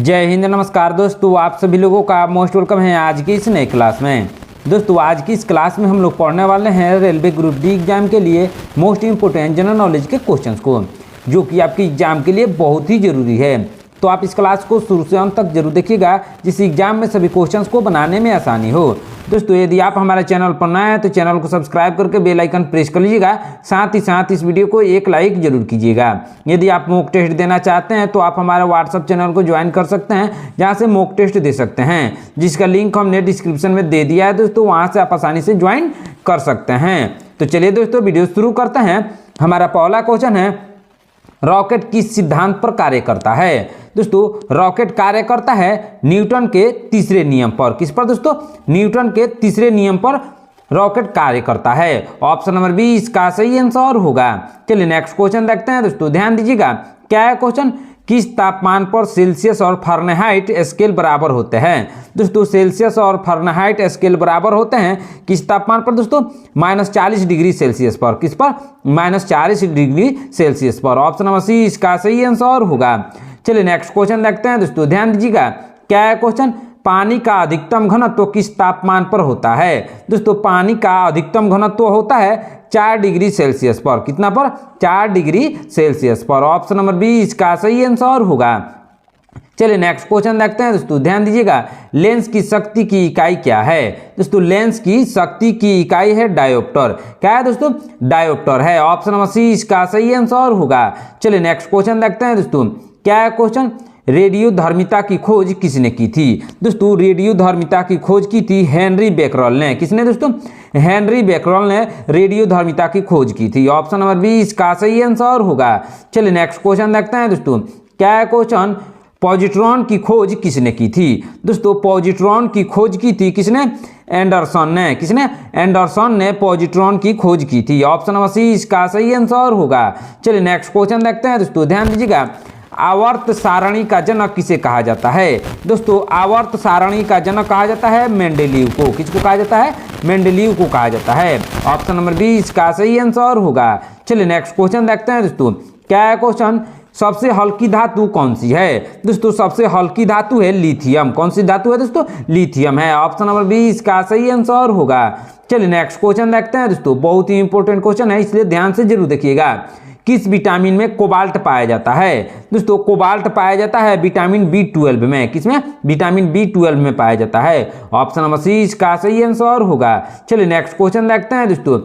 जय हिंद, नमस्कार दोस्तों, आप सभी लोगों का मोस्ट वेलकम है आज की इस नई क्लास में। दोस्तों आज की इस क्लास में हम लोग पढ़ने वाले हैं रेलवे ग्रुप डी एग्जाम के लिए मोस्ट इंपोर्टेंट जनरल नॉलेज के क्वेश्चंस को, जो कि आपके एग्जाम के लिए बहुत ही ज़रूरी है। तो आप इस क्लास को शुरू से अंत तक जरूर देखिएगा, जिससे एग्जाम में सभी क्वेश्चंस को बनाने में आसानी हो। दोस्तों यदि आप हमारे चैनल पर नए हैं तो चैनल को सब्सक्राइब करके बेल आइकन प्रेस कर लीजिएगा। साथ ही साथ इस वीडियो को एक लाइक जरूर कीजिएगा। यदि आप मॉक टेस्ट देना चाहते हैं तो आप हमारे व्हाट्सएप चैनल को ज्वाइन कर सकते हैं, जहां से मॉक टेस्ट दे सकते हैं, जिसका लिंक हमने डिस्क्रिप्शन में दे दिया है दोस्तों। वहां से आप आसानी से ज्वाइन कर सकते हैं। तो चलिए दोस्तों वीडियो शुरू करते हैं। हमारा पहला क्वेश्चन है, रॉकेट किस सिद्धांत पर कार्य करता है? दोस्तों रॉकेट कार्य करता है न्यूटन के तीसरे नियम पर। किस पर दोस्तों? न्यूटन के तीसरे नियम पर रॉकेट कार्य करता है। ऑप्शन नंबर बी इसका सही आंसर होगा। चलिए नेक्स्ट क्वेश्चन देखते हैं दोस्तों, ध्यान दीजिएगा। क्या है क्वेश्चन? किस तापमान पर सेल्सियस और फ़ारेनहाइट स्केल बराबर होते हैं? दोस्तों सेल्सियस और फ़ारेनहाइट स्केल बराबर होते हैं किस तापमान पर दोस्तों? -40 डिग्री सेल्सियस पर। किस पर? -40 डिग्री सेल्सियस पर। ऑप्शन नंबर सी इसका सही आंसर होगा। चलिए नेक्स्ट क्वेश्चन देखते हैं दोस्तों, ध्यान दीजिएगा। क्या है क्वेश्चन? पानी का अधिकतम घनत्व किस तापमान पर होता है? दोस्तों पानी का अधिकतम घनत्व होता है 4 डिग्री सेल्सियस पर। कितना पर? 4 डिग्री सेल्सियस पर। ऑप्शन नंबर बी इसका सही आंसर होगा। चलिए नेक्स्ट क्वेश्चन देखते हैं दोस्तों, ध्यान दीजिएगा। लेंस की शक्ति की इकाई क्या है? दोस्तों लेंस की शक्ति की इकाई है डायोप्टर। क्या है दोस्तों? डायोप्टर है। ऑप्शन नंबर सी इसका सही आंसर होगा। चलिए नेक्स्ट क्वेश्चन देखते हैं दोस्तों। क्या है क्वेश्चन? रेडियोधर्मिता की खोज किसने की थी? दोस्तों रेडियोधर्मिता की खोज की थी हेनरी बेकरल ने। किसने दोस्तों? हेनरी बेकरल ने रेडियोधर्मिता की खोज की थी। ऑप्शन नंबर बी इसका सही आंसर होगा। चलिए नेक्स्ट क्वेश्चन देखते हैं दोस्तों। क्या है क्वेश्चन? पॉजिट्रॉन की खोज किसने की थी? दोस्तों पॉजिट्रॉन की खोज की थी किसने? एंडरसन ने। किसने? एंडरसन ने पॉजिट्रॉन की खोज की थी। ऑप्शन नंबर सी इसका सही आंसर होगा। चलिए नेक्स्ट क्वेश्चन देखते हैं दोस्तों, ध्यान दीजिएगा। आवर्त सारणी का जनक किसे कहा जाता है? दोस्तों आवर्त सारणी का जनक कहा जाता है मेंडेलीव को। किसको कहा जाता है? मेंडेलीव को कहा जाता है। ऑप्शन नंबर बी इसका सही आंसर होगा। चलिए नेक्स्ट क्वेश्चन देखते हैं दोस्तों। क्या है क्वेश्चन? सबसे हल्की धातु कौन सी है? दोस्तों सबसे हल्की धातु है लिथियम। कौन सी धातु है दोस्तों? लिथियम है। ऑप्शन नंबर बी इसका सही आंसर होगा। चलिए नेक्स्ट क्वेश्चन देखते हैं दोस्तों, बहुत ही इंपॉर्टेंट क्वेश्चन है, इसलिए ध्यान से जरूर देखिएगा। किस विटामिन में कोबाल्ट पाया जाता है? दोस्तों कोबाल्ट पाया जाता है विटामिन B12 में। किसमें? विटामिन B12 में पाया जाता है। ऑप्शन नंबर सी इसका सही आंसर होगा। चलिए नेक्स्ट क्वेश्चन देखते हैं दोस्तों।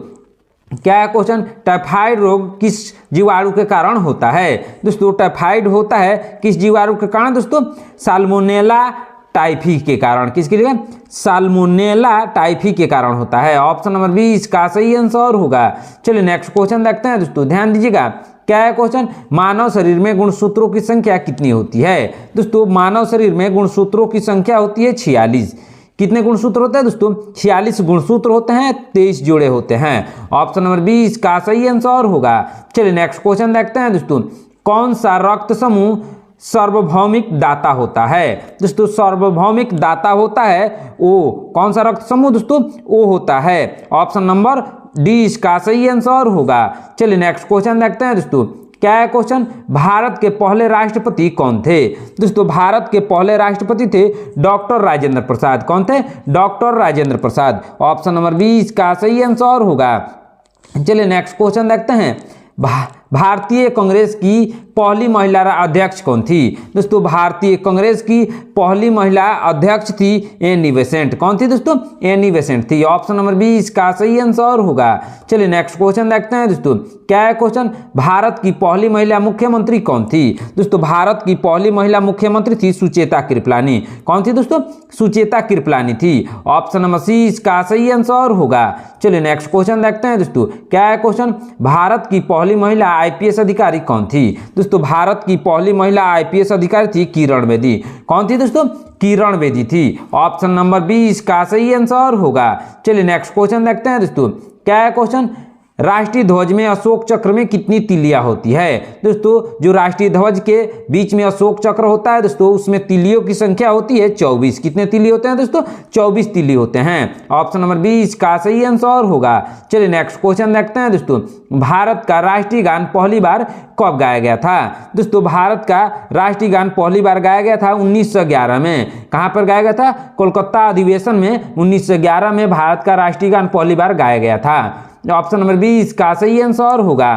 क्या है क्वेश्चन? टाइफाइड रोग किस जीवाणु के कारण होता है? दोस्तों टाइफाइड होता है किस जीवाणु के कारण? दोस्तों साल्मोनेला टाइफी के कारण। किसके लिए? साल्मोनेला टाइफी के कारण होता है। ऑप्शन नंबर बी इसका सही आंसर होगा। चलिए नेक्स्ट क्वेश्चन देखते हैं दोस्तों, ध्यान दीजिएगा। क्या है क्वेश्चन? मानव शरीर में गुणसूत्रों की संख्या कितनी होती है? दोस्तों मानव शरीर में गुणसूत्रों की संख्या होती है 46। कितने गुणसूत्र होते हैं दोस्तों? 46 गुणसूत्र होते हैं, 23 जोड़े होते हैं। ऑप्शन नंबर बी इसका सही आंसर होगा। चलिए नेक्स्ट क्वेश्चन देखते हैं दोस्तों। कौन सा रक्त समूह सार्वभौमिक दाता होता है? दोस्तों सार्वभौमिक दाता होता है ओ। कौन सा रक्त समूह दोस्तों? ओ होता है। ऑप्शन नंबर डी इसका सही आंसर होगा। चलिए नेक्स्ट क्वेश्चन देखते हैं दोस्तों। क्या है क्वेश्चन? भारत के पहले राष्ट्रपति कौन थे? दोस्तों भारत के पहले राष्ट्रपति थे डॉक्टर राजेंद्र प्रसाद। कौन थे? Doctor Rajendra Prasad. Option number B इसका सही आंसर होगा। चलिए नेक्स्ट क्वेश्चन देखते हैं। भारतीय कांग्रेस की पहली महिला अध्यक्ष कौन थी? दोस्तों भारतीय कांग्रेस की पहली महिला अध्यक्ष थी एनी बेसेंट। कौन थी दोस्तों? एनी बेसेंट थी। ऑप्शन नंबर बी इसका सही आंसर होगा। चलिए नेक्स्ट क्वेश्चन देखते हैं दोस्तों। क्या है क्वेश्चन? भारत की पहली महिला मुख्यमंत्री कौन थी? दोस्तों भारत की पहली महिला मुख्यमंत्री थी सुचेता कृपलानी। कौन थी दोस्तों? सुचेता कृपलानी थी। ऑप्शन नंबर सी इसका सही आंसर होगा। चलिए नेक्स्ट क्वेश्चन देखते हैं दोस्तों। क्या है क्वेश्चन? भारत की पहली महिला IPS अधिकारी कौन थी? दोस्तों भारत की पहली महिला IPS अधिकारी थी किरण बेदी। कौन थी दोस्तों? किरण बेदी थी। ऑप्शन नंबर बी इसका सही आंसर होगा। चलिए नेक्स्ट क्वेश्चन देखते हैं दोस्तों। क्या है क्वेश्चन? राष्ट्रीय ध्वज में अशोक चक्र में कितनी तिलियां होती है? दोस्तों जो राष्ट्रीय ध्वज के बीच में अशोक चक्र होता है दोस्तों, उसमें तिलियों की संख्या होती है 24। कितने तिली होते हैं दोस्तों? 24 तिली होते हैं। ऑप्शन नंबर 20 का सही आंसर होगा। चलिए नेक्स्ट क्वेश्चन देखते हैं दोस्तों। भारत का राष्ट्रीय गान पहली बार कब गाया गया था? दोस्तों भारत का राष्ट्रीय गान पहली बार गाया गया था 1911 में। कहां पर गाया गया था? कोलकाता अधिवेशन में 1911 में भारत का राष्ट्रीय गान पहली बार गाया गया था। ऑप्शन नंबर 20 का सही आंसर होगा।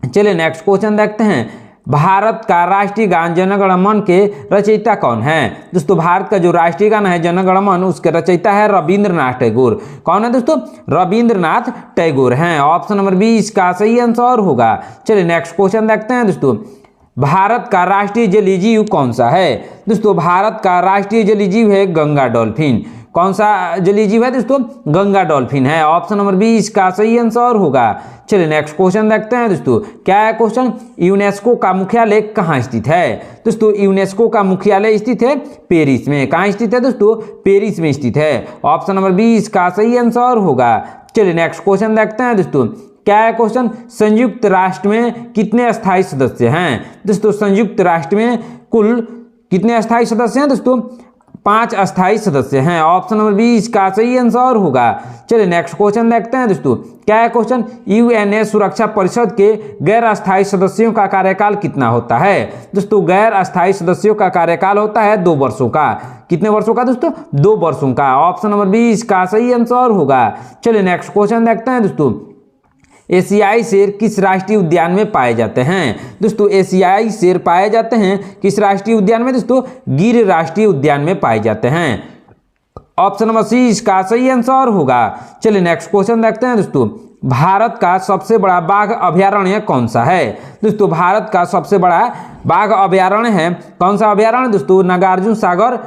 चलिए नेक्स्ट क्वेश्चन देखते हैं। भारत का राष्ट्रीय गान जन गण मन के रचयिता कौन है? दोस्तों भारत का जो राष्ट्रीय गान है जन गण मन, उसके रचयिता है रविंद्रनाथ टैगोर। कौन है दोस्तों? रविंद्रनाथ टैगोर हैं। ऑप्शन नंबर 20 का सही आंसर होगा। चलिए नेक्स्ट क्वेश्चन देखते हैं दोस्तों। भारत का राष्ट्रीय जलीय जीव कौन सा है? दोस्तों भारत का राष्ट्रीय जलीय जीव है गंगा डॉल्फिन। कौन सा जलीय जीव है दोस्तों? गंगा डॉल्फिन है। ऑप्शन नंबर 20 का सही आंसर होगा। चलिए नेक्स्ट क्वेश्चन देखते हैं दोस्तों। क्या है क्वेश्चन? यूनेस्को का मुख्यालय कहाँ स्थित है? दोस्तों यूनेस्को का मुख्यालय स्थित है पेरिस में। कहाँ स्थित है दोस्तों? पेरिस में स्थित है। ऑप्शन नंबर 20 का सही आंसर होगा। चलिए नेक्स्ट क्वेश्चन देखते हैं दोस्तों। क्या है क्वेश्चन? संयुक्त राष्ट्र में कितने अस्थायी सदस्य हैं? दोस्तों संयुक्त राष्ट्र में कुल कितने अस्थायी सदस्य हैं दोस्तों? 5 अस्थायी सदस्य हैं। ऑप्शन नंबर 20 का सही आंसर होगा। चलिए नेक्स्ट क्वेश्चन देखते हैं दोस्तों। क्या है क्वेश्चन? यूएनए सुरक्षा परिषद के गैर अस्थायी सदस्यों का कार्यकाल कितना होता है? दोस्तों गैर अस्थायी सदस्यों का कार्यकाल होता है 2 वर्षों का। कितने वर्षों का दोस्तों? 2 वर्षों का। ऑप्शन नंबर 20 का सही आंसर होगा। चलिए नेक्स्ट क्वेश्चन देखते हैं दोस्तों। एशियाई शेर किस राष्ट्रीय उद्यान में पाए जाते हैं? दोस्तों एशियाई शेर पाए जाते हैं किस राष्ट्रीय उद्यान में? दोस्तों गिर राष्ट्रीय उद्यान में पाए जाते हैं। ऑप्शन नंबर 20 का सही आंसर होगा। चलिए नेक्स्ट क्वेश्चन देखते हैं दोस्तों। भारत का सबसे बड़ा बाघ अभयारण्य कौन सा है? दोस्तों भारत का सबसे बड़ा बाघ अभयारण्य है कौन सा अभयारण्य? दोस्तों नागार्जुन सागर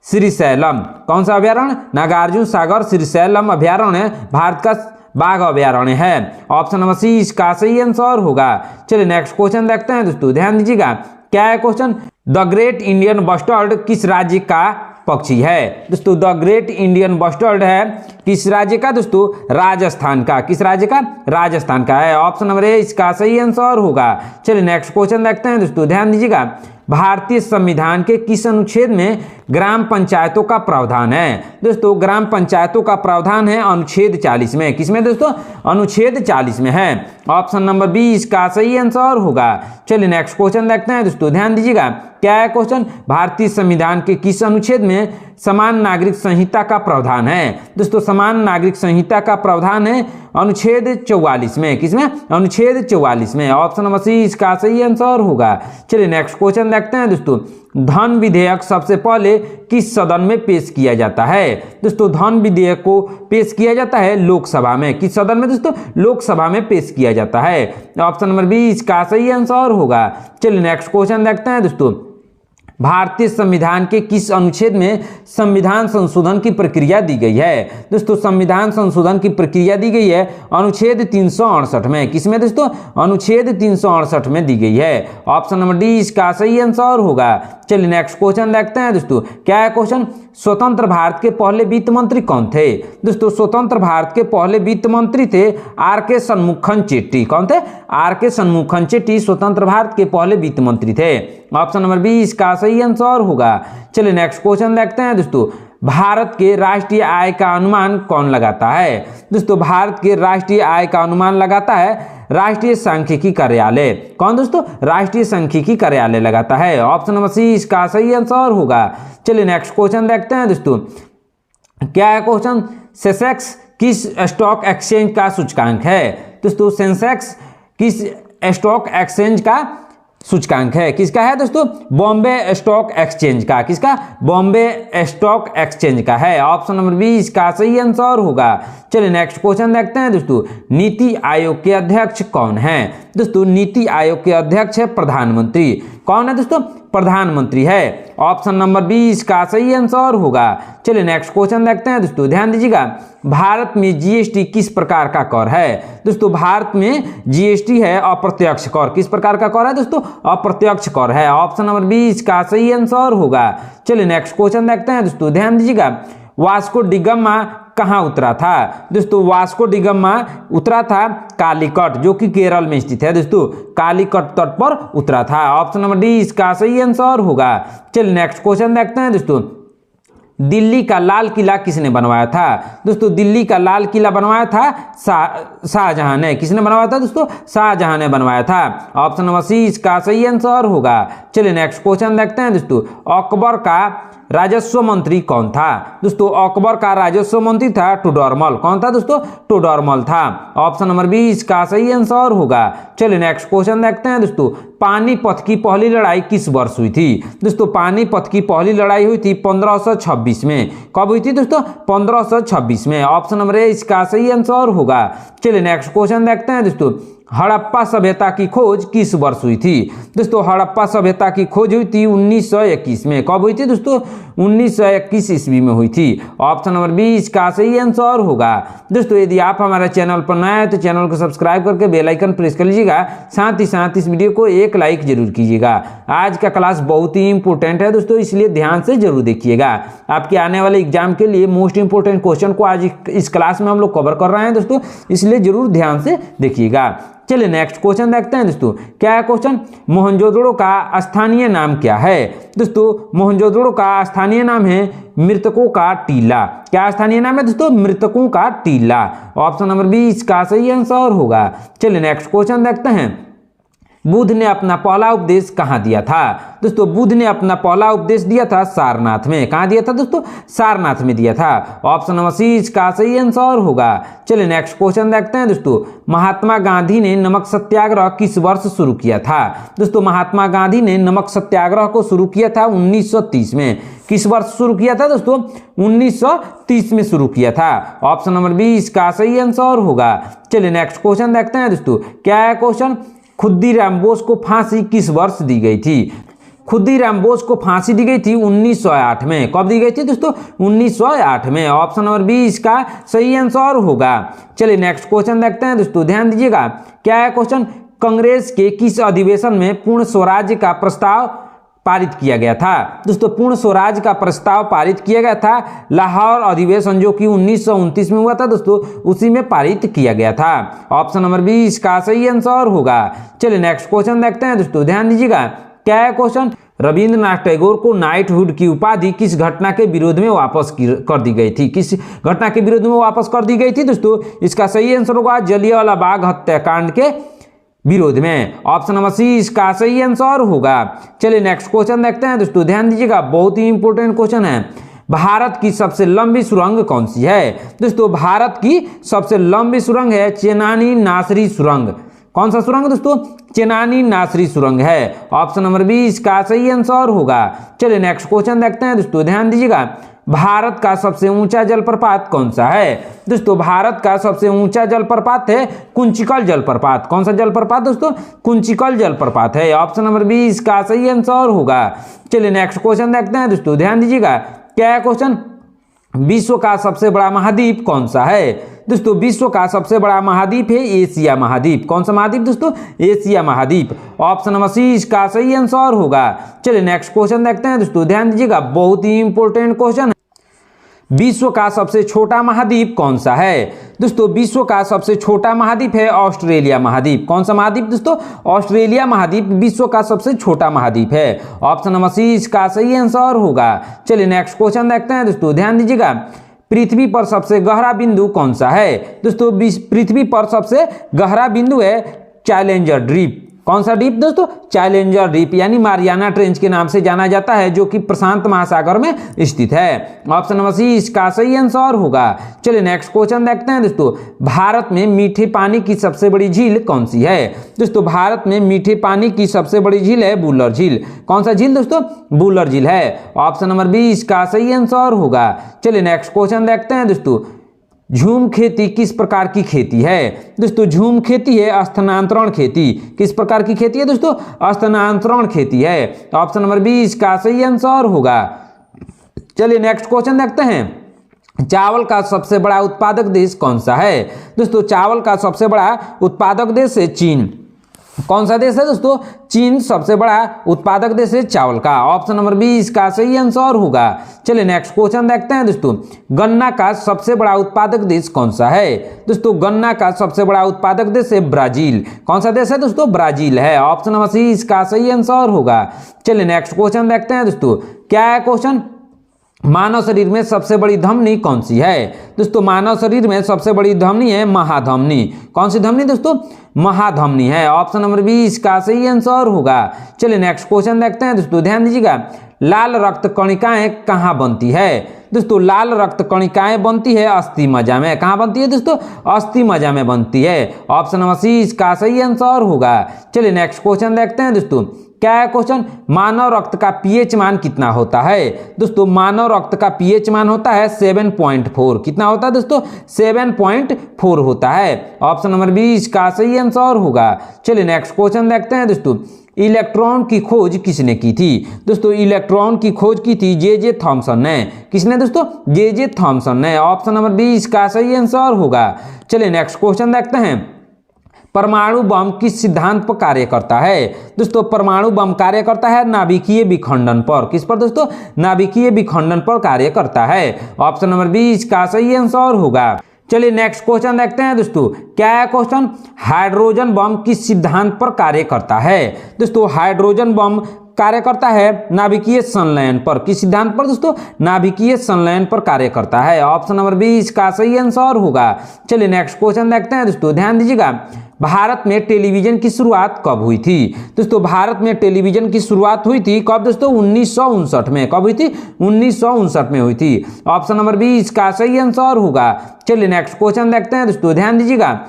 श्रीशैलम। कौन सा अभयारण्य? नागार्जुन सागर श्रीशैलम अभयारण्य भारत का बाघ अभयारण्य है। ऑप्शन नंबर 20 का सही आंसर होगा। चलिए नेक्स्ट क्वेश्चन देखते हैं दोस्तों। ध्यान दीजिएगा। क्या है question? The great Indian bustard किस राज्य का पक्षी है? दोस्तों द ग्रेट इंडियन बस्टर्ड है किस राज्य का? दोस्तों राजस्थान का। किस राज्य का? राजस्थान का है। ऑप्शन नंबर 20 का सही आंसर होगा। चलिए नेक्स्ट क्वेश्चन देखते हैं दोस्तों। ध्यान दीजिएगा। भारतीय संविधान के किस अनुच्छेद में ग्राम पंचायतों का प्रावधान है? दोस्तों ग्राम पंचायतों का प्रावधान है अनुच्छेद 40 में। किसमें दोस्तों? अनुच्छेद 40 में है। ऑप्शन नंबर 20 का सही आंसर होगा। चलिए नेक्स्ट क्वेश्चन देखते हैं दोस्तों। ध्यान दीजिएगा। क्या है क्वेश्चन? भारतीय संविधान के किस अनुच्छेद में समान नागरिक संहिता का प्रावधान है? दोस्तों समान नागरिक संहिता का प्रावधान है अनुच्छेद 44 में। किसमें? अनुच्छेद 44 में। ऑप्शन नंबर 20 का सही आंसर होगा। चलिए नेक्स्ट क्वेश्चन देखते हैं दोस्तों। धन विधेयक सबसे पहले किस सदन में पेश किया जाता है? दोस्तों धन विधेयक को पेश किया जाता है लोकसभा में। किस सदन में दोस्तों? लोकसभा में पेश किया जाता है। ऑप्शन नंबर 20 का सही आंसर होगा। चलिए नेक्स्ट क्वेश्चन देखते हैं दोस्तों। भारतीय संविधान के किस अनुच्छेद में संविधान संशोधन की प्रक्रिया दी गई है? दोस्तों संविधान संशोधन की प्रक्रिया दी गई है अनुच्छेद 368 में। किसमें दोस्तों? अनुच्छेद 368 में दी गई है। ऑप्शन नंबर 20 का सही आंसर होगा। चलिए नेक्स्ट क्वेश्चन देखते हैं दोस्तों। क्या है क्वेश्चन? स्वतंत्र भारत के पहले वित्त मंत्री कौन थे? दोस्तों स्वतंत्र भारत के पहले वित्त मंत्री थे आर.के. शनमुखम चेट्टी। कौन थे? आर.के. शनमुखम चेट्टी स्वतंत्र भारत के पहले वित्त मंत्री थे। ऑप्शन नंबर 20 का सही आंसर होगा। चलिए नेक्स्ट क्वेश्चन देखते हैं दोस्तों। भारत के राष्ट्रीय आय का अनुमान कौन लगाता है? दोस्तों भारत के राष्ट्रीय आय का अनुमान लगाता है राष्ट्रीय सांख्यिकी कार्यालय। कौन दोस्तों? राष्ट्रीय सांख्यिकी कार्यालय लगाता है। ऑप्शन नंबर 20 का सही आंसर होगा। चलिए नेक्स्ट क्वेश्चन देखते हैं दोस्तों। क्या है क्वेश्चन? सेंसेक्स किस स्टॉक एक्सचेंज का सूचकांक है? दोस्तों सेंसेक्स किस स्टॉक एक्सचेंज का सूचकांक है? किसका है दोस्तों? बॉम्बे स्टॉक एक्सचेंज का। किसका? बॉम्बे स्टॉक एक्सचेंज का है। ऑप्शन नंबर 20 का सही आंसर होगा। चलिए नेक्स्ट क्वेश्चन देखते हैं दोस्तों। नीति आयोग के अध्यक्ष कौन है? दोस्तों नीति आयोग के अध्यक्ष है प्रधानमंत्री। कौन है दोस्तों? प्रधानमंत्री है। ऑप्शन नंबर 20 का सही आंसर होगा। चलिए नेक्स्ट क्वेश्चन देखते हैं दोस्तों। ध्यान दीजिएगा। भारत में जीएसटी किस प्रकार का कर है? दोस्तों भारत में जीएसटी है अप्रत्यक्ष कर। किस प्रकार का कर है दोस्तों? अप्रत्यक्ष कर है। ऑप्शन नंबर 20 का सही आंसर होगा। चलिए नेक्स्ट क्वेश्चन देखते हैं दोस्तों। ध्यान दीजिएगा। वास्को डी गामा कहाँ उतरा था? दोस्तों वास्को डी गामा उतरा था कालीकट, जो कि केरल में स्थित है। दोस्तों कालीकट तट पर उतरा था। ऑप्शन नंबर डी इसका सही आंसर होगा। चलिए नेक्स्ट क्वेश्चन देखते हैं दोस्तों, दिल्ली का लाल किला किसने बनवाया था? दोस्तों दिल्ली का लाल किला बनवाया था शाहजहां ने। किसने बनवाया था दोस्तों? शाहजहां ने बनवाया था। ऑप्शन नंबर सी इसका सही आंसर होगा। चलिए नेक्स्ट क्वेश्चन देखते हैं दोस्तों, अकबर का राजस्व मंत्री कौन था? दोस्तों अकबर का राजस्व मंत्री था टोडरमल। कौन था दोस्तों? टोडरमल था। ऑप्शन नंबर बी इसका सही आंसर होगा। चलिए नेक्स्ट क्वेश्चन देखते हैं दोस्तों, पानीपत की पहली लड़ाई किस वर्ष हुई थी? दोस्तों पानीपत की पहली लड़ाई हुई थी 1526 में। कब हुई थी दोस्तों? 1526 में। ऑप्शन नंबर ए इसका सही आंसर होगा। चलिए नेक्स्ट क्वेश्चन देखते हैं दोस्तों, हड़प्पा सभ्यता की खोज किस वर्ष हुई थी? दोस्तों हड़प्पा सभ्यता की खोज हुई थी 1921 में। कब हुई थी दोस्तों? 1921 ईस्वी में हुई थी। ऑप्शन नंबर बी इसका सही आंसर होगा। दोस्तों यदि आप हमारे चैनल पर नए हैं तो चैनल को सब्सक्राइब करके बेल आइकन प्रेस कर लीजिएगा, साथ ही साथ इस वीडियो को एक लाइक जरूर कीजिएगा। आज का क्लास बहुत ही इंपॉर्टेंट है दोस्तों, इसलिए ध्यान से जरूर देखिएगा। आपके आने वाले एग्जाम के लिए मोस्ट इंपोर्टेंट क्वेश्चन को आज इस क्लास में हम लोग कवर कर रहे हैं दोस्तों, इसलिए जरूर ध्यान से देखिएगा। चलिए नेक्स्ट क्वेश्चन देखते हैं दोस्तों, क्या है क्वेश्चन? मोहनजोदड़ो का स्थानीय नाम क्या है? दोस्तों मोहनजोदड़ो का स्थानीय नाम है मृतकों का टीला। क्या स्थानीय नाम है दोस्तों? मृतकों का टीला। ऑप्शन नंबर बी इसका सही आंसर होगा। चलिए नेक्स्ट क्वेश्चन देखते हैं, बुद्ध ने अपना पहला उपदेश कहाँ दिया था? दोस्तों बुद्ध ने अपना पहला उपदेश दिया था सारनाथ में। कहाँ दिया था दोस्तों? सारनाथ में दिया था। ऑप्शन नंबर सी इसका सही आंसर होगा। चलिए नेक्स्ट क्वेश्चन देखते हैं दोस्तों, महात्मा गांधी ने नमक सत्याग्रह किस वर्ष शुरू किया था? दोस्तों महात्मा गांधी ने नमक सत्याग्रह को शुरू किया था 1930 में। किस वर्ष शुरू किया था दोस्तों? 1930 में शुरू किया था। ऑप्शन नंबर बी इसका सही आंसर होगा। चलिए नेक्स्ट क्वेश्चन देखते हैं दोस्तों, क्या है क्वेश्चन? खुद्दीराम बोस को फांसी किस वर्ष दी गई थी? खुद्दीराम बोस को फांसी दी गई थी 1908 में। कब दी गई थी दोस्तों? 1908 में। ऑप्शन नंबर बी इसका सही आंसर होगा। चलिए नेक्स्ट क्वेश्चन देखते हैं दोस्तों, ध्यान दीजिएगा, क्या है क्वेश्चन? कांग्रेस के किस अधिवेशन में पूर्ण स्वराज्य का प्रस्ताव पारित किया गया था? दोस्तों पूर्ण स्वराज का प्रस्ताव पारित किया गया था लाहौर अधिवेशन, जो कि 1929 में हुआ था दोस्तों, उसी में पारित किया गया था। ऑप्शन नंबर बी इसका सही आंसर होगा। चलिए नेक्स्ट क्वेश्चन देखते हैं दोस्तों, ध्यान दीजिएगा, क्या है क्वेश्चन? रविंद्रनाथ टैगोर को नाइटहुड की उपाधि किस घटना के विरोध में वापस कर दी गई थी? किस घटना के विरोध में वापस कर दी गई थी दोस्तों? इसका सही आंसर होगा जलियांवाला बाग हत्याकांड के विरोध में। ऑप्शन नंबर सी इसका सही आंसर होगा। चलिए नेक्स्ट क्वेश्चन देखते हैं दोस्तों, ध्यान दीजिएगा, बहुत ही इंपॉर्टेंट क्वेश्चन है। भारत की सबसे लंबी सुरंग कौन सी है? दोस्तों भारत की सबसे लंबी सुरंग है चेनानी नासरी सुरंग। कौन सा सुरंग दोस्तों? चेनानी नासरी सुरंग है। ऑप्शन नंबर बी इसका सही आंसर होगा। चलिए नेक्स्ट क्वेश्चन देखते हैं दोस्तों, ध्यान दीजिएगा, भारत का सबसे ऊंचा जलप्रपात कौन सा है? दोस्तों भारत का सबसे ऊंचा जलप्रपात है कुंचिकल जलप्रपात। कौन सा जलप्रपात दोस्तों? कुंचिकल जलप्रपात है। ऑप्शन नंबर बी इसका सही आंसर होगा। चलिए नेक्स्ट क्वेश्चन देखते हैं दोस्तों, ध्यान दीजिएगा, क्या है क्वेश्चन? विश्व का सबसे बड़ा महाद्वीप कौन सा है? दोस्तों विश्व का सबसे बड़ा महाद्वीप है एशिया महाद्वीप। कौन सा महाद्वीप दोस्तों? एशिया महाद्वीप। ऑप्शन नंबर सी इसका सही आंसर होगा। चलिए नेक्स्ट क्वेश्चन देखते हैं दोस्तों, ध्यान दीजिएगा, बहुत ही इंपॉर्टेंट क्वेश्चन है। विश्व का सबसे छोटा महाद्वीप कौन सा है? दोस्तों विश्व का सबसे छोटा महाद्वीप है ऑस्ट्रेलिया महाद्वीप। कौन सा महाद्वीप दोस्तों? ऑस्ट्रेलिया महाद्वीप विश्व का सबसे छोटा महाद्वीप है। ऑप्शन नंबर सी इसका सही आंसर होगा। चलिए नेक्स्ट क्वेश्चन देखते हैं दोस्तों, ध्यान दीजिएगा, पृथ्वी पर सबसे गहरा बिंदु कौन सा है? दोस्तों पृथ्वी पर सबसे गहरा बिंदु है चैलेंजर द्वीप। कौन सा द्वीप दोस्तों? चैलेंजर द्वीप, यानी मारियाना ट्रेंच के नाम से जाना जाता है, जो कि प्रशांत महासागर में स्थित है। ऑप्शन नंबर सी इसका सही आंसर होगा। चलिए नेक्स्ट क्वेश्चन देखते हैं दोस्तों, भारत में मीठे पानी की सबसे बड़ी झील कौन सी है? दोस्तों भारत में मीठे पानी की सबसे बड़ी झील है बुलर झील। कौन सा झील दोस्तों? बुलर झील है। ऑप्शन नंबर बी इसका सही आंसर होगा। चलिए नेक्स्ट क्वेश्चन देखते हैं दोस्तों, झूम खेती किस प्रकार की खेती है? दोस्तों झूम खेती है स्थानांतरण खेती। किस प्रकार की खेती है दोस्तों? स्थानांतरण खेती है। ऑप्शन नंबर बी इसका सही आंसर होगा। चलिए नेक्स्ट क्वेश्चन देखते हैं, चावल का सबसे बड़ा उत्पादक देश कौन सा है? दोस्तों चावल का सबसे बड़ा उत्पादक देश है चीन। कौन सा देश है दोस्तों? चीन सबसे बड़ा उत्पादक देश है चावल का। ऑप्शन नंबर बी इसका सही आंसर होगा। चलिए नेक्स्ट क्वेश्चन देखते हैं दोस्तों। गन्ना का सबसे बड़ा उत्पादक देश कौन सा है? दोस्तों गन्ना का सबसे बड़ा उत्पादक देश है ब्राजील। कौन सा देश है दोस्तों? ब्राजील है। ऑप्शन नंबर सी इसका सही आंसर होगा। चलिए नेक्स्ट क्वेश्चन देखते हैं दोस्तों। क्या है क्वेश्चन? मानव शरीर में सबसे बड़ी धमनी कौन सी है? दोस्तों मानव शरीर में सबसे बड़ी धमनी है महाधमनी। कौन सी धमनी दोस्तों? महाधमनी है। ऑप्शन नंबर बी इसका सही आंसर होगा। चलिए नेक्स्ट क्वेश्चन देखते हैं दोस्तों, ध्यान दीजिएगा। लाल रक्त कणिकाएं कहाँ बनती है? दोस्तों लाल रक्त कणिकाएं बनती है अस्थि मज्जा में। कहाँ बनती है दोस्तों? अस्थि मज्जा में बनती है। ऑप्शन नंबर सी इसका सही आंसर होगा। चलिए नेक्स्ट क्वेश्चन देखते हैं दोस्तों। क्या है क्वेश्चन? मानव रक्त का पीएच मान कितना होता है? दोस्तों मानव रक्त का पीएच मान होता है 7.4। कितना होता है दोस्तों? 7.4 होता है। ऑप्शन नंबर बी इसका सही आंसर होगा। चलिए नेक्स्ट क्वेश्चन देखते हैं दोस्तों। इलेक्ट्रॉन की खोज किसने की थी? दोस्तों इलेक्ट्रॉन की खोज की थी जे थॉमसन ने। किसने दोस्तों? जे थॉमसन ने। ऑप्शन नंबर बी इसका सही आंसर होगा। चलिए नेक्स्ट क्वेश्चन देखते हैं। परमाणु बम किस सिद्धांत पर कार्य करता है? दोस्तों परमाणु बम कार्य करता है नाभिकीय विखंडन पर। किस पर दोस्तों? नाभिकीय विखंडन पर कार्य करता है। ऑप्शन नंबर बी इसका सही आंसर होगा। चलिए नेक्स्ट क्वेश्चन देखते हैं दोस्तों। क्या है क्वेश्चन? हाइड्रोजन बम किस सिद्धांत पर कार्य करता है? दोस्तों हाइड्रोजन बम कार्य करता है नाभिकीय संलयन पर। किस सिद्धांत पर दोस्तों? नाभिकीय संलयन पर कार्य करता है। ऑप्शन नंबर बी इसका सही आंसर होगा। चलिए नेक्स्ट क्वेश्चन देखते हैं दोस्तों, ध्यान दीजिएगा। भारत में टेलीविजन की शुरुआत कब हुई थी? दोस्तों भारत में टेलीविजन की शुरुआत हुई थी कब दोस्तों? 1959 में। कब हुई थी? 1959 में हुई थी। ऑप्शन नंबर बी इसका सही आंसर होगा। चलिए नेक्स्ट क्वेश्चन देखते हैं दोस्तों, ध्यान दीजिएगा।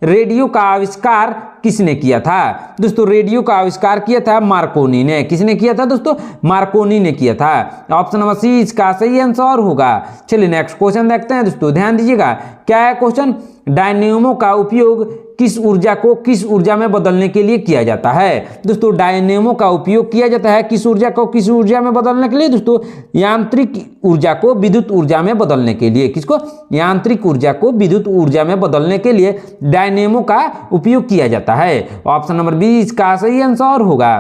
रेडियो का आविष्कार किसने किया था? दोस्तों रेडियो का आविष्कार किया था मार्कोनी ने। किसने किया था दोस्तों? मार्कोनी ने किया था। ऑप्शन नंबर सी इसका सही आंसर होगा। चलिए नेक्स्ट क्वेश्चन देखते हैं दोस्तों, ध्यान दीजिएगा। क्या है क्वेश्चन? डायनेमो का उपयोग किस ऊर्जा को किस ऊर्जा में बदलने के लिए किया जाता है? दोस्तों डायनेमो का उपयोग किया जाता है किस ऊर्जा को किस ऊर्जा में बदलने के लिए? दोस्तों यांत्रिक ऊर्जा को विद्युत ऊर्जा में बदलने के लिए। किसको? यांत्रिक ऊर्जा को विद्युत ऊर्जा में बदलने के लिए डायनेमो का उपयोग किया जाता है। ऑप्शन नंबर बी इसका सही आंसर होगा।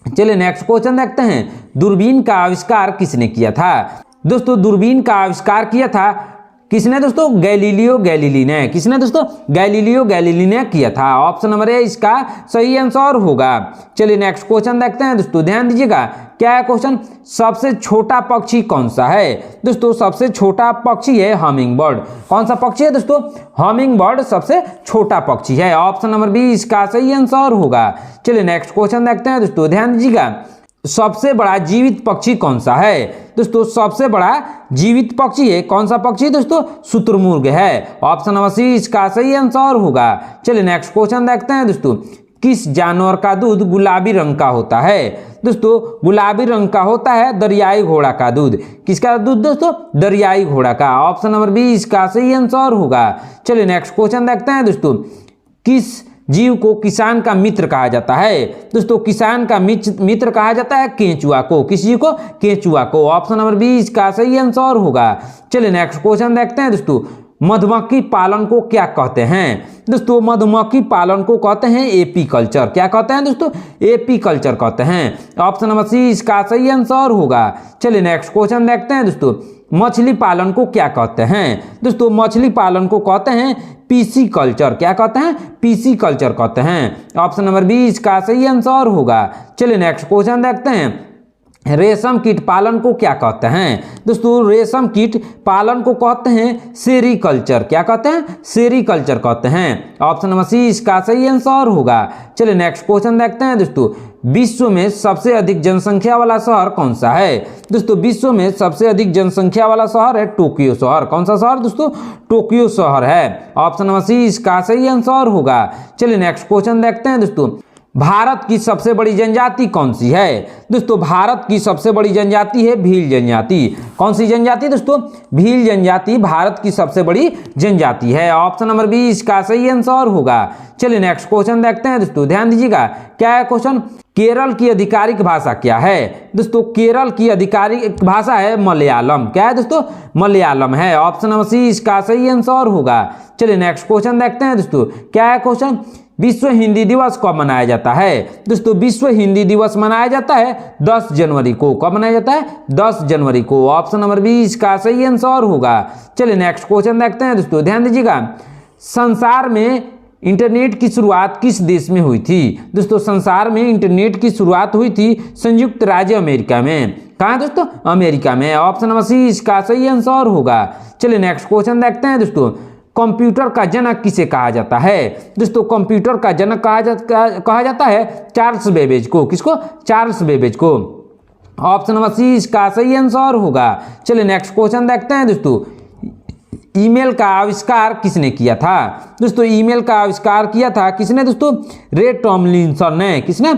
चलिए नेक्स्ट क्वेश्चन देखते हैं। दूरबीन का आविष्कार किसने किया था? दोस्तों दूरबीन का आविष्कार किया था किसने दोस्तों? गैलीलियो गैलीली ने। किसने दोस्तों? गैलीलियो गैलीली ने किया था। ऑप्शन नंबर ए इसका सही आंसर होगा। चलिए नेक्स्ट क्वेश्चन देखते हैं दोस्तों, ध्यान दीजिएगा। क्या है क्वेश्चन? सबसे छोटा पक्षी कौन सा है? दोस्तों सबसे छोटा पक्षी है हमिंग बर्ड। कौन सा पक्षी है दोस्तों? हमिंग बर्ड सबसे छोटा पक्षी है। ऑप्शन नंबर बी इसका सही आंसर होगा। चलिए नेक्स्ट क्वेश्चन देखते हैं दोस्तों, ध्यान दीजिएगा। सबसे बड़ा जीवित पक्षी कौन सा है? दोस्तों सबसे बड़ा जीवित पक्षी है कौन सा पक्षी दोस्तों? शुतुरमुर्ग है। ऑप्शन नंबर सी इसका सही आंसर होगा। चलिए नेक्स्ट क्वेश्चन देखते हैं दोस्तों। किस जानवर का दूध गुलाबी रंग का होता है? दोस्तों गुलाबी रंग का होता है दरियाई घोड़ा का दूध। किसका दूध दोस्तों? दरियाई घोड़ा का। ऑप्शन नंबर बी इसका सही आंसर होगा। चलिए नेक्स्ट क्वेश्चन देखते हैं दोस्तों। किस जीव को किसान का मित्र कहा जाता है? दोस्तों किसान का मित्र कहा जाता है केंचुआ को। किस जीव को? केंचुआ को। ऑप्शन नंबर बी इसका सही आंसर होगा। चलिए नेक्स्ट क्वेश्चन देखते हैं दोस्तों। मधुमक्खी पालन को क्या कहते हैं? दोस्तों मधुमक्खी पालन को कहते हैं एपीकल्चर। क्या कहते हैं दोस्तों? एपीकल्चर कहते हैं। ऑप्शन नंबर सी इसका सही आंसर होगा। चलिए नेक्स्ट क्वेश्चन देखते हैं दोस्तों। मछली पालन को क्या कहते हैं? दोस्तों मछली पालन को कहते हैं पीसी कल्चर। क्या कहते हैं? पीसी कल्चर कहते हैं। ऑप्शन नंबर बी इसका सही आंसर होगा। चलिए नेक्स्ट क्वेश्चन देखते हैं। रेशम कीट पालन को क्या कहते हैं? दोस्तों रेशम कीट पालन को कहते हैं सेरीकल्चर। क्या कहते हैं? सेरीकल्चर कहते हैं। ऑप्शन नंबर सी इसका सही आंसर होगा। चलिए नेक्स्ट क्वेश्चन देखते हैं दोस्तों। विश्व में सबसे अधिक जनसंख्या वाला शहर कौन सा है? दोस्तों विश्व में सबसे अधिक जनसंख्या वाला शहर है टोक्यो शहर। कौन सा शहर दोस्तों? टोक्यो शहर है। ऑप्शन नंबर सी इसका सही आंसर होगा। चलिए नेक्स्ट क्वेश्चन देखते हैं दोस्तों। भारत की सबसे बड़ी जनजाति कौन सी है? दोस्तों भारत की सबसे बड़ी जनजाति है भील जनजाति। कौन सी जनजाति दोस्तों? भील जनजाति भारत की सबसे बड़ी जनजाति है। ऑप्शन नंबर बी इसका सही आंसर होगा। चलिए नेक्स्ट क्वेश्चन देखते हैं दोस्तों, ध्यान दीजिएगा। क्या है क्वेश्चन? केरल की आधिकारिक भाषा क्या है? दोस्तों केरल की आधिकारिक भाषा है मलयालम। क्या है दोस्तों? मलयालम है। ऑप्शन नंबर सी इसका सही आंसर होगा। चलिए नेक्स्ट क्वेश्चन देखते हैं दोस्तों। क्या है क्वेश्चन? विश्व हिंदी दिवस कब मनाया जाता है? दोस्तों विश्व हिंदी दिवस मनाया जाता है 10 जनवरी को। कब मनाया जाता है? 10 जनवरी को। ऑप्शन नंबर 20 का सही आंसर होगा। चलिए नेक्स्ट क्वेश्चन देखते हैं दोस्तों, ध्यान दीजिएगा। संसार में इंटरनेट की शुरुआत किस देश में हुई थी? दोस्तों संसार में इंटरनेट की शुरुआत हुई थी संयुक्त राज्य अमेरिका में। कहाँ दोस्तों? अमेरिका में। ऑप्शन नंबर सी इसका सही आंसर होगा। चलिए नेक्स्ट क्वेश्चन देखते हैं दोस्तों, कंप्यूटर का जनक किसे कहा जाता है? दोस्तों कंप्यूटर का जनक कहा जाता है चार्ल्स बेबेज को। किसको? चार्ल्स बेबेज को। ऑप्शन नंबर सी इसका सही आंसर होगा। चलिए नेक्स्ट क्वेश्चन देखते हैं दोस्तों, ईमेल का आविष्कार किसने किया था? दोस्तों ईमेल का आविष्कार किया था किसने दोस्तों? रे टॉमलिंसन ने। किसने?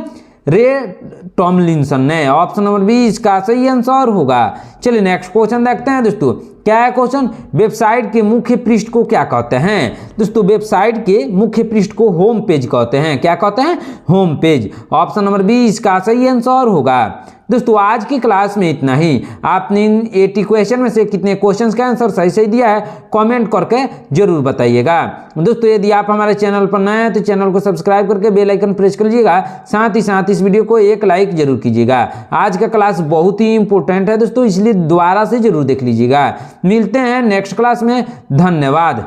रे टॉमलिंसन ने। ऑप्शन नंबर 20 का सही आंसर होगा। चलिए नेक्स्ट क्वेश्चन देखते हैं दोस्तों, क्या है क्वेश्चन? वेबसाइट के मुख्य पृष्ठ को क्या कहते हैं? दोस्तों वेबसाइट के मुख्य पृष्ठ को होम पेज कहते हैं। क्या कहते हैं? Home page. ऑप्शन नंबर 20 का सही आंसर होगा। दोस्तों आज की क्लास में इतना ही। आपने इन 80 क्वेश्चन में से कितने क्वेश्चंस का आंसर सही सही दिया है कमेंट करके जरूर बताइएगा। दोस्तों यदि आप हमारे चैनल पर नए हैं तो चैनल को सब्सक्राइब करके बेल आइकन प्रेस कर लीजिएगा। साथ ही साथ इस वीडियो को एक लाइक जरूर कीजिएगा। आज का क्लास बहुत ही इंपॉर्टेंट है दोस्तों, इसलिए दोबारा से जरूर देख लीजिएगा। मिलते हैं नेक्स्ट क्लास में। धन्यवाद।